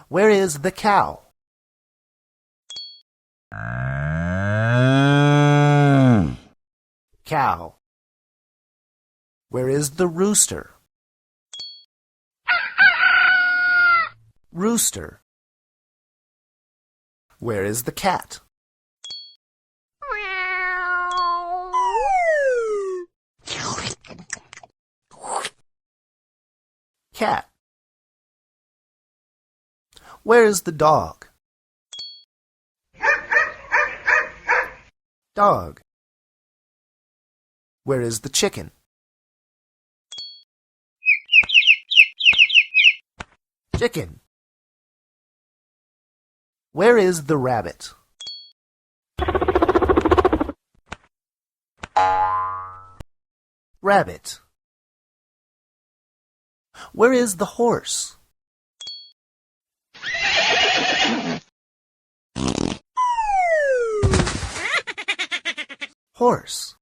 Where is the cow? Cow. Where is the rooster? Rooster. Where is the cat? Cat. Where is the dog? Dog. Where is the chicken? Chicken. Where is the rabbit? Rabbit. Where is the horse? Horse.